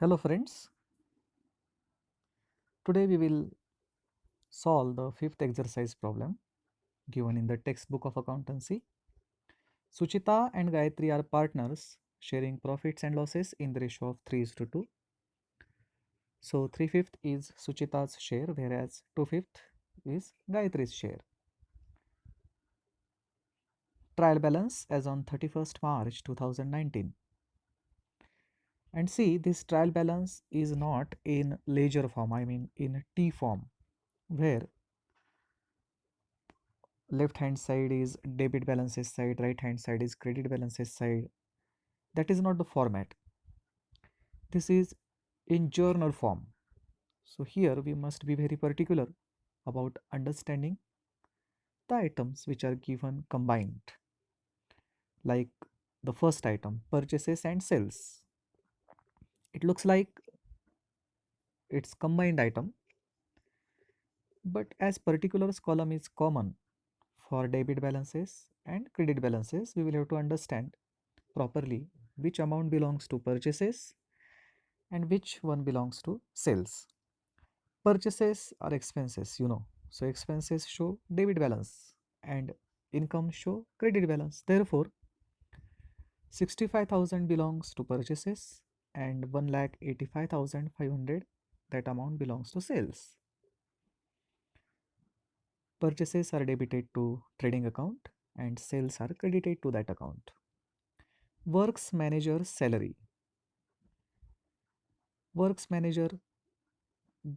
Hello friends, today we will solve the fifth exercise problem given in the textbook of accountancy. Suchita and Gayatri are partners sharing profits and losses in the ratio of 3 is to 2. So 3/5 is Suchita's share whereas 2/5 is Gayatri's share. Trial balance as on 31st March 2019. And see, this trial balance is not in ledger form, I mean in T form, where left hand side is debit balances side, right hand side is credit balances side. That is not the format. This is in journal form. So here we must be very particular about understanding the items which are given combined, like the first item, purchases and sales. It looks like it's combined item, but as particulars column is common for debit balances and credit balances, we will have to understand properly which amount belongs to purchases and which one belongs to sales. Purchases are expenses. So expenses show debit balance and income show credit balance. Therefore, 65,000 belongs to purchases and 1,85,500, that amount belongs to sales. Purchases are debited to trading account and sales are credited to that account. Works manager salary. Works manager,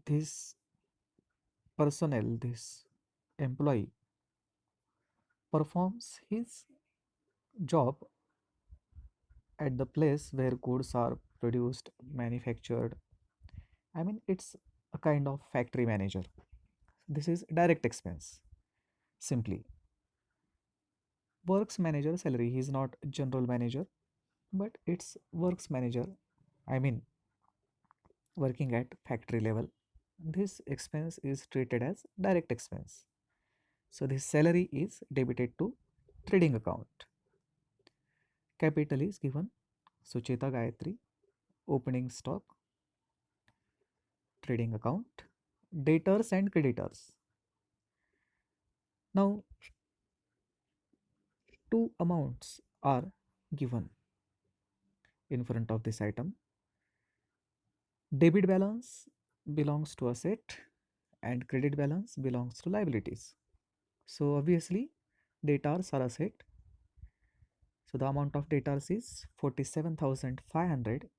this personnel, this employee performs his job at the place where goods are produced, manufactured. I mean, it's a kind of factory manager. This is direct expense. Simply, works manager salary. He is not general manager, but it's works manager. I mean, working at factory level. This expense is treated as direct expense. So, this salary is debited to trading account. Capital is given Sucheta Gayatri, opening stock, trading account, debtors and creditors. Now, two amounts are given in front of this item. Debit balance belongs to asset and credit balance belongs to liabilities. So obviously debtors are asset. So the amount of debtors is 47,500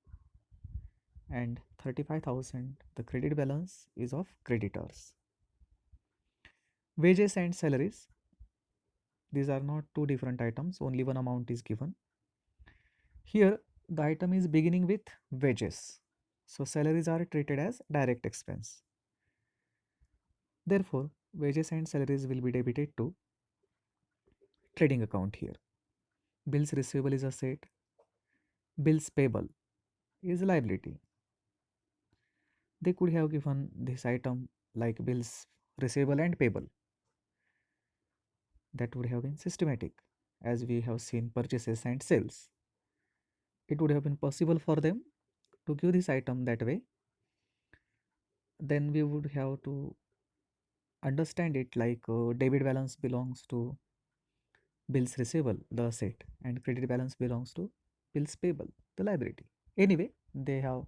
and 35,000. The credit balance is of creditors. Wages and salaries. These are not two different items, only one amount is given. Here the item is beginning with wages. So salaries are treated as direct expense. Therefore, wages and salaries will be debited to trading account here. Bills receivable is asset, bills payable is liability. They could have given this item like bills receivable and payable. That would have been systematic as we have seen purchases and sales. It would have been possible for them to give this item that way. Then we would have to understand it like debit balance belongs to bills receivable, the asset, and credit balance belongs to bills payable, the liability. Anyway, they have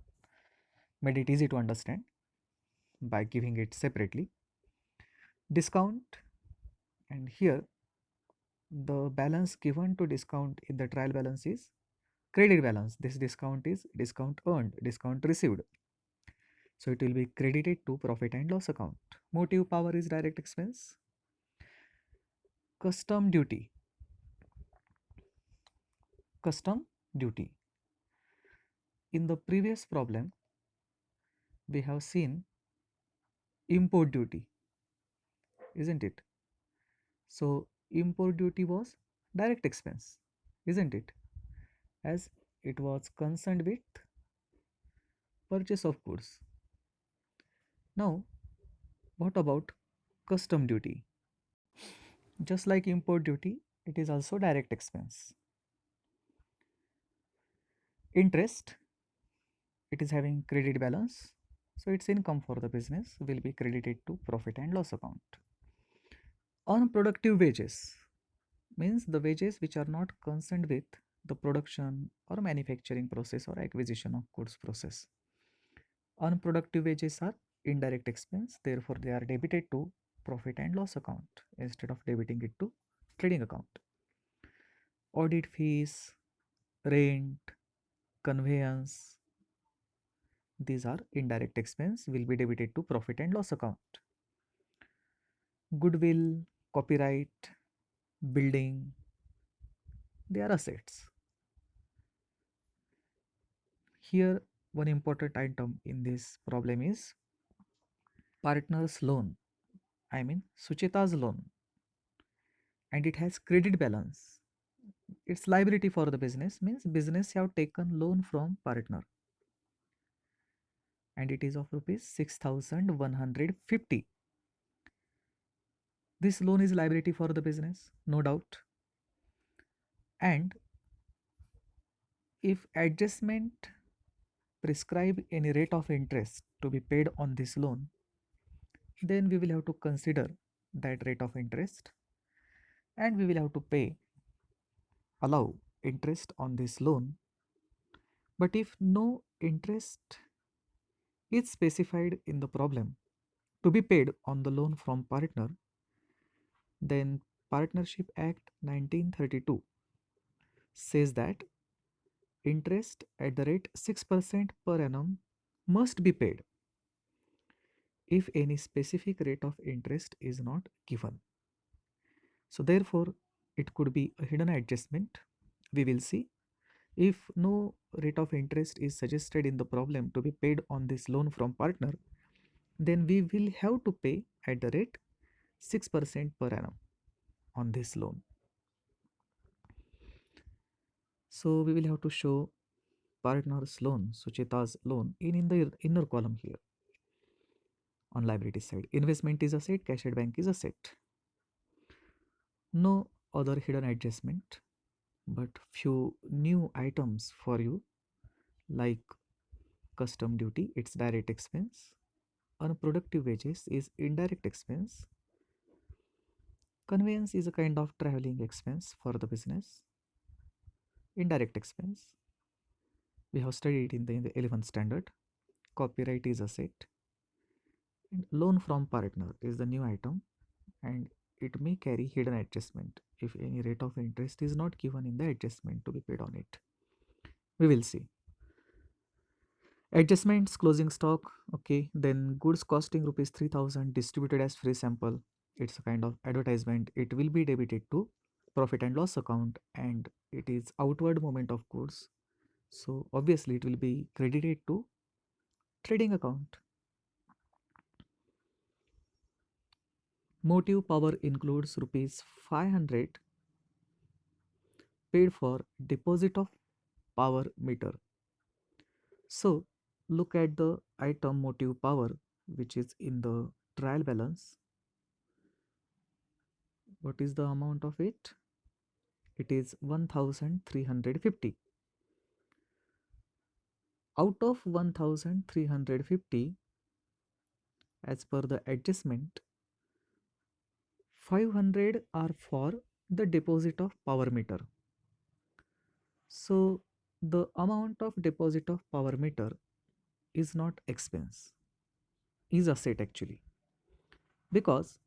made it easy to understand by giving it separately. Discount, and here the balance given to discount in the trial balance is credit balance. This discount is discount earned, discount received. So it will be credited to profit and loss account. Motive power is direct expense. Custom duty. Custom duty. In the previous problem, we have seen import duty, isn't it? So import duty was direct expense, isn't it? As it was concerned with purchase of goods. Now, what about custom duty? Just like import duty, it is also direct expense. Interest. it is having credit balance, so its income for the business will be credited to profit and loss account. Unproductive wages means the wages which are not concerned with the production or manufacturing process or acquisition of goods process. Unproductive wages are indirect expense, therefore they are debited to profit and loss account instead of debiting it to trading account. Audit fees, rent, conveyance, these are indirect expense will be debited to profit and loss account. Goodwill, copyright, building, they are assets. Here, one important item in this problem is partner's loan. I mean Sucheta's loan, and it has credit balance. Its liability for the business means business have taken loan from partner, and it is of rupees 6,150. This loan is liability for the business, no doubt. And if adjustment prescribe any rate of interest to be paid on this loan, then we will have to consider that rate of interest, and we will have to pay, allow interest on this loan. But if no interest is specified in the problem to be paid on the loan from partner, then Partnership Act 1932 says that interest at the rate 6% per annum must be paid if any specific rate of interest is not given. So therefore, it could be a hidden adjustment. We will see. If no rate of interest is suggested in the problem to be paid on this loan from partner, then we will have to pay at the rate 6% per annum on this loan. So we will have to show partner's loan, Sucheta's loan in the inner column here on liability side. Investment is asset, cash at bank is asset. No other hidden adjustment, but few new items for you, like custom duty, it's direct expense. Unproductive wages is indirect expense. Conveyance is a kind of traveling expense for the business. Indirect expense, we have studied in the 11th standard. Copyright is asset. And loan from partner is the new item, and it may carry hidden adjustment if any rate of interest is not given in the adjustment to be paid on it. We will see. Adjustments, closing stock, okay. Then goods costing rupees 3,000 distributed as free sample. It's a kind of advertisement. It will be debited to profit and loss account, and it is outward movement of goods. So obviously it will be credited to trading account. Motive power includes rupees 500 paid for deposit of power meter. So look at the item motive power which is in the trial balance. What is the amount of it? It is 1350. Out of 1350, as per the adjustment, 500 are for the deposit of power meter. So the amount of deposit of power meter is not expense, is asset actually, because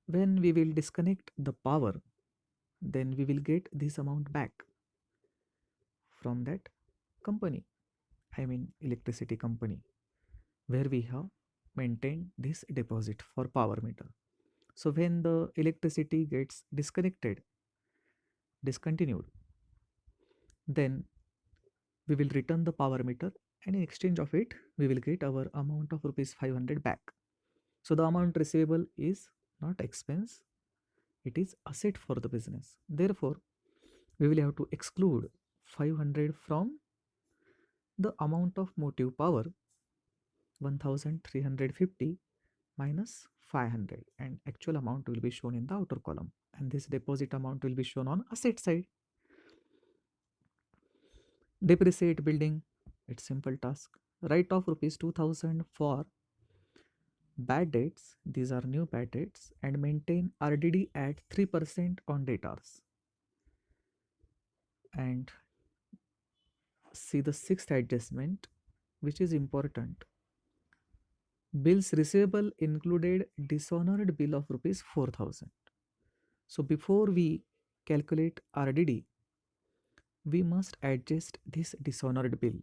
when we will disconnect the power, then we will get this amount back from that company, I mean electricity company, where we have maintained this deposit for power meter. So when the electricity gets discontinued, then we will return the power meter, and in exchange of it, we will get our amount of rupees 500 back. So the amount receivable is not expense, it is asset for the business. Therefore, we will have to exclude 500 from the amount of motive power, 1350 minus 500, and actual amount will be shown in the outer column, and this deposit amount will be shown on asset side. Depreciate building, it's simple task. write off rupees 2000 for bad debts, these are new bad debts, and maintain RDD at 3% on debtors. And see the sixth adjustment, which is important. Bills receivable included dishonored bill of rupees 4000. So before we calculate RDD, we must adjust this dishonored bill.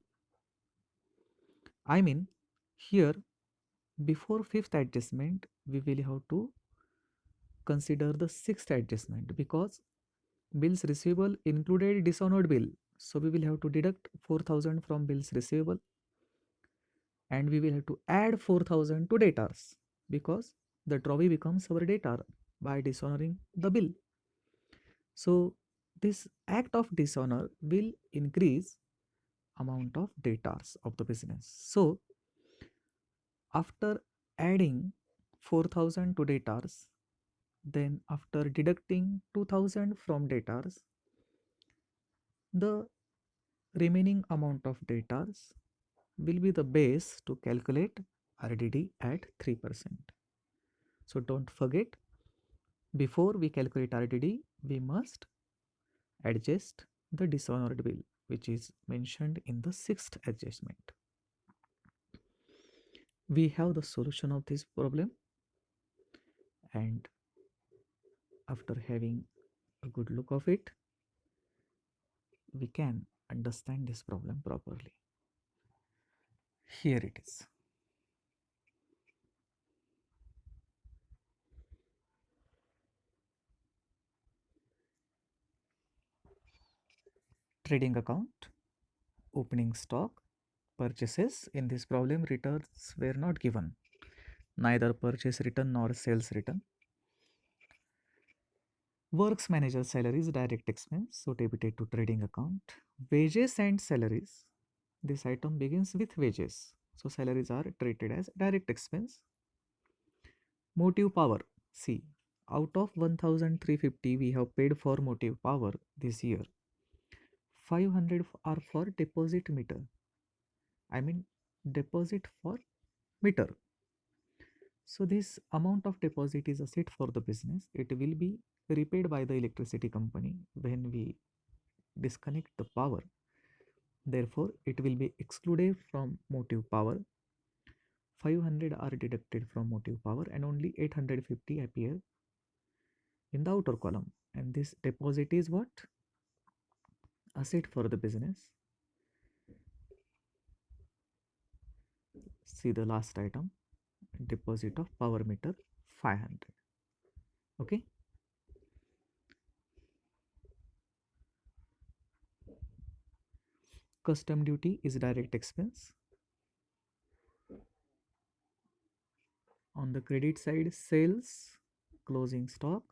I mean, here before fifth adjustment, we will have to consider the sixth adjustment because bills receivable included dishonored bill. So we will have to deduct 4000 from bills receivable and we will have to add 4000 to debtors because the drawee becomes our debtor by dishonoring the bill. So this act of dishonor will increase amount of debtors of the business. So after adding 4000 to debtors, then after deducting 2000 from debtors, the remaining amount of debtors will be the base to calculate RDD at 3%. So don't forget, before we calculate RDD, we must adjust the dishonored bill, which is mentioned in the sixth adjustment. We have the solution of this problem, and after having a good look of it, we can understand this problem properly. Here it is. Trading account, opening stock, purchases. In this problem, returns were not given, neither purchase return nor sales return. Works manager salary is direct expense, so debited to trading account. Wages and salaries. This item begins with wages, so salaries are treated as direct expense. Motive power. See, out of 1350 we have paid for motive power this year. 500 are for deposit meter. I mean deposit for meter. So this amount of deposit is a asset for the business. It will be repaid by the electricity company when we disconnect the power. Therefore, it will be excluded from motive power. 500 are deducted from motive power and only 850 appear in the outer column. And this deposit is what? Asset for the business. See the last item, deposit of power meter 500. Okay. Custom duty is direct expense. On the credit side, sales, closing stock.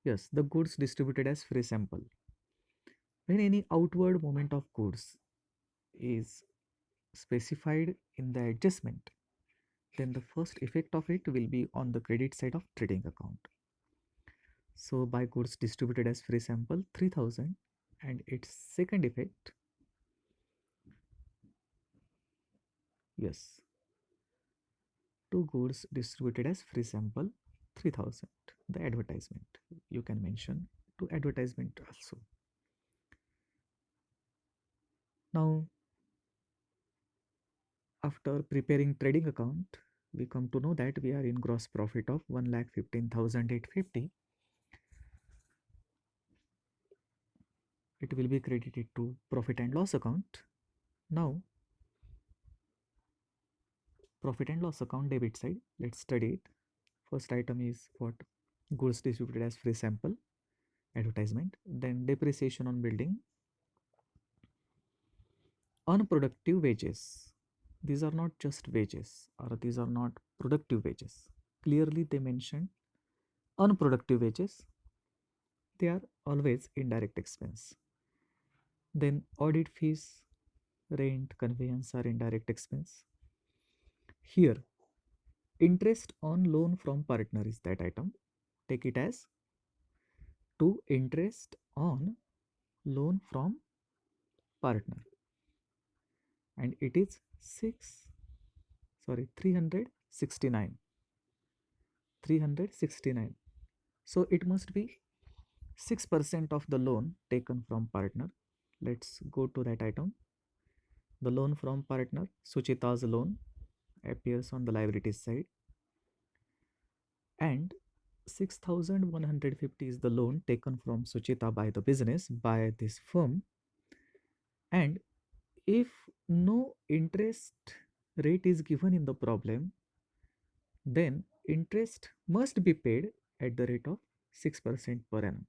Yes, the goods distributed as free sample. When any outward movement of goods is specified in the adjustment, then the first effect of it will be on the credit side of trading account. So buy goods distributed as free sample 3000 and its second effect, yes, two goods distributed as free sample 3000, the advertisement. You can mention to advertisement also. Now after preparing trading account, we come to know that we are in gross profit of 1,15,850. It will be credited to profit and loss account. Now, profit and loss account debit side, let's study it. First item is what? Goods distributed as free sample, advertisement. Then depreciation on building, unproductive wages. These are not just wages or these are not productive wages. Clearly they mention unproductive wages. They are always indirect expense. Then audit fees, rent, conveyance are indirect expense. Here, interest on loan from partner is that item. Take it as to interest on loan from partner. and it is 369. 369. So it must be 6% of the loan taken from partner. Let's go to that item. The loan from partner, Suchita's loan, appears on the liabilities side, and 6,150 is the loan taken from Suchita by the business, by this firm. And if no interest rate is given in the problem, then interest must be paid at the rate of 6% per annum.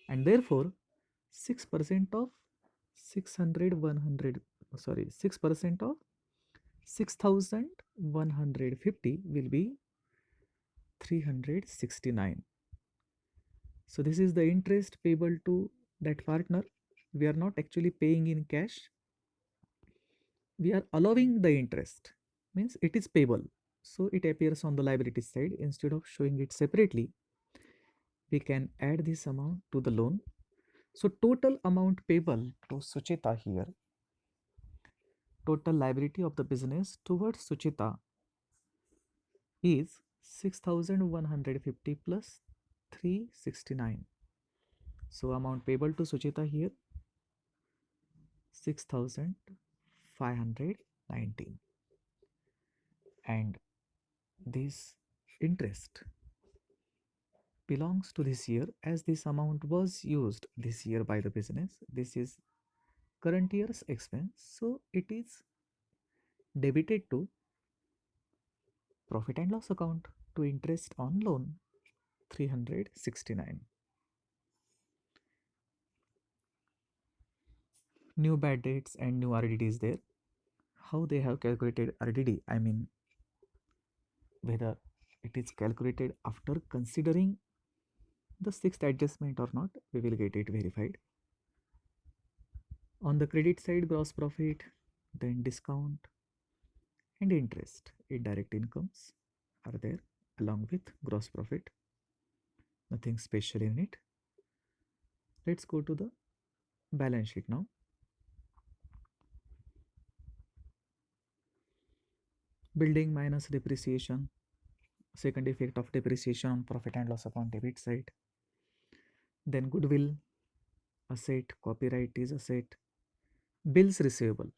And therefore, 6% of 600 100 sorry 6% of 6,150 will be 369. So this is the interest payable to that partner. We are not actually paying in cash, we are allowing the interest, means it is payable, so it appears on the liability side. Instead of showing it separately, we can add this amount to the loan. So total amount payable to Suchita here, total liability of the business towards Suchita is 6,150 plus 369. So amount payable to Suchita here 6,519, and this interest belongs to this year as this amount was used this year by the business. This is current year's expense, so it is debited to profit and loss account to interest on loan 369. New bad debts and new RDD is there. How they have calculated RDD, I mean whether it is calculated after considering the sixth adjustment or not, we will get it verified. On the credit side, gross profit, then discount and interest, indirect incomes are there along with gross profit. Nothing special in it. Let's go to the balance sheet now. Building minus depreciation, second effect of depreciation on profit and loss account debit side. Then goodwill, asset, copyright is asset. Bills receivable.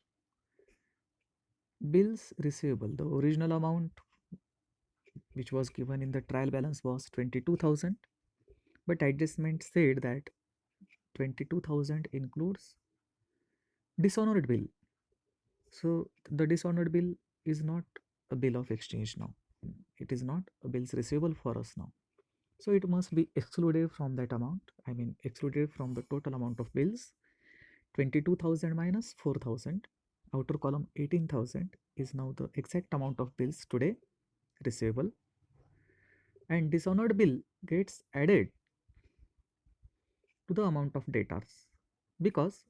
Bills receivable, the original amount which was given in the trial balance was 22,000, but adjustment said that 22,000 includes dishonored bill. So the dishonored bill is not a bill of exchange now. It is not a bills receivable for us now. So it must be excluded from that amount. I mean excluded from the total amount of bills. 22,000 minus 4,000. Outer column 18,000 is now the exact amount of bills today receivable. And dishonored bill gets added to the amount of debtors, because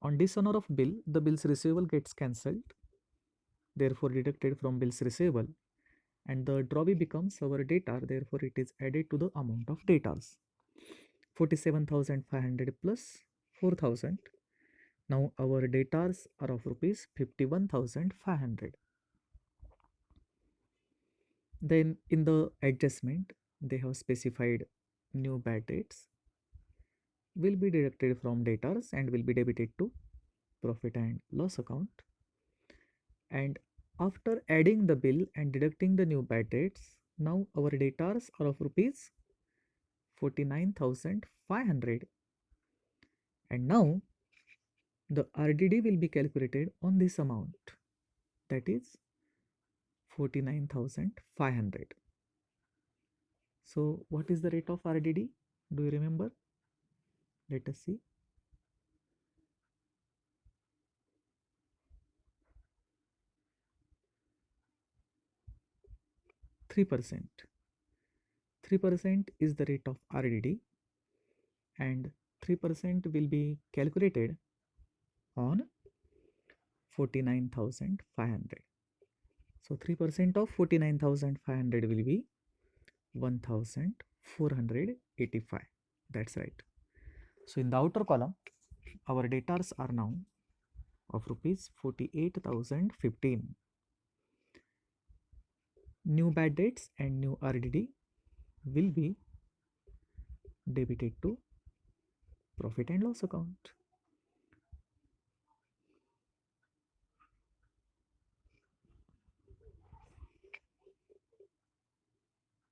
on dishonor of bill, the bills receivable gets cancelled, therefore deducted from bills receivable, and the drawee becomes our debtor, therefore it is added to the amount of debtors. 47,500 plus 4,000. Now our debtors are of rupees 51,500. Then in the adjustment, they have specified new bad debts will be deducted from debtors and will be debited to profit and loss account. And after adding the bill and deducting the new bad debts, now our debtors are of rupees 49,500. And now the RDD will be calculated on this amount, that is 49,500. So what is the rate of RDD? Do you remember? Let us see. 3%. 3% is the rate of RDD, and 3% will be calculated on 49,500. So 3% of 49,500 will be 1,485. That's right. So in the outer column, our debtors are now of rupees 48,015. New bad debts and new RDD will be debited to profit and loss account.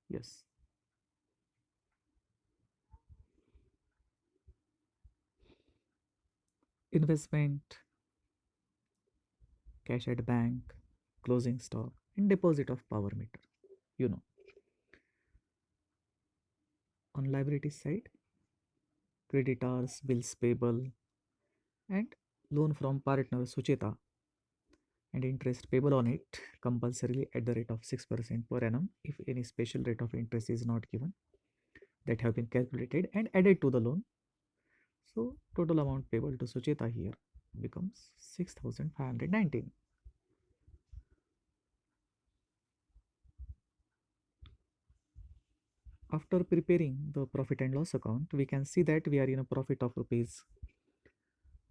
Yes. Investment, cash at bank, closing stock, and deposit of power meter. You know, on liability side, creditors, bills payable, and loan from partner Sucheta and interest payable on it compulsorily at the rate of 6% per annum if any special rate of interest is not given that have been calculated and added to the loan. So total amount payable to Sucheta here becomes 6,519. After preparing the profit and loss account, we can see that we are in a profit of rupees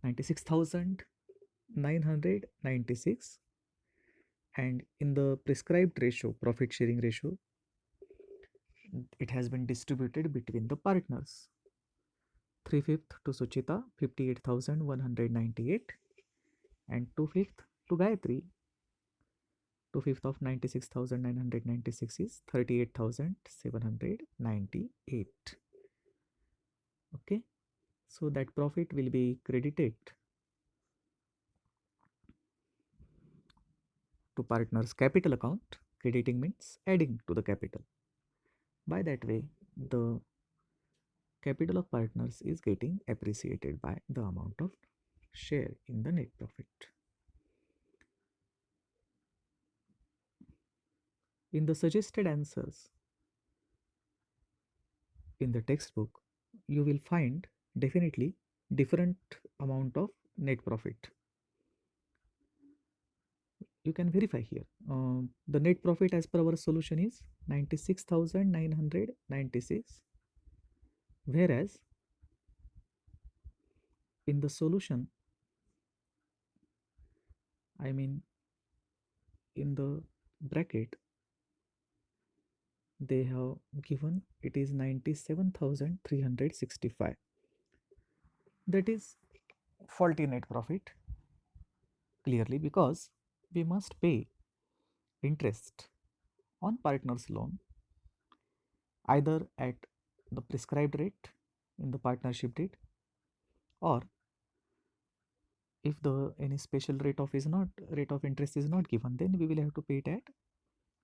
96,996, and in the prescribed ratio, profit sharing ratio, it has been distributed between the partners. 3/5 to Suchita, 58,198, and 2/5 to Gayatri. 2/5 of 96,996 is 38,798. Okay, so that profit will be credited to partner's capital account. Crediting means adding to the capital. By that way, the capital of partners is getting appreciated by the amount of share in the net profit. In the suggested answers in the textbook, you will find definitely different amount of net profit. You can verify here. The net profit as per our solution is 96,996, whereas in the solution, I mean in the bracket, they have given it is 97,365. That is faulty net profit, clearly, because we must pay interest on partner's loan either at the prescribed rate in the partnership deed, or if the any special rate of interest is not given, then we will have to pay it at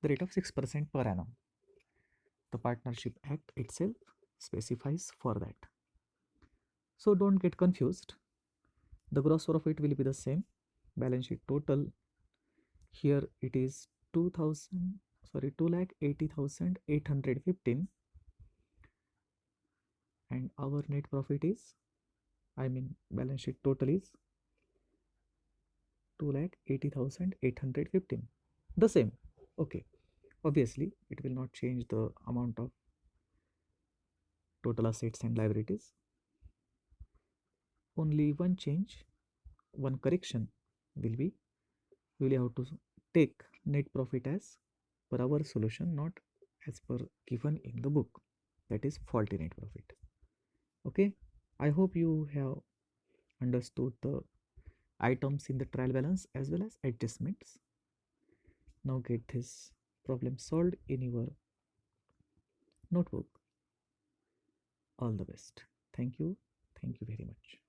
the rate of 6% per annum. The partnership act itself specifies for that. So don't get confused. The gross profit will be the same. Balance sheet total here it is 2000, sorry, 2,80,815, and our net profit is, I mean balance sheet total is 2,80,815. The same. Okay. Obviously, it will not change the amount of total assets and liabilities. Only one change, one correction will be we will have to take net profit as per our solution, not as per given in the book. That is faulty net profit. Okay. I hope you have understood the items in the trial balance as well as adjustments. Now get this problem solved in your notebook. All the best. Thank you. Thank you very much.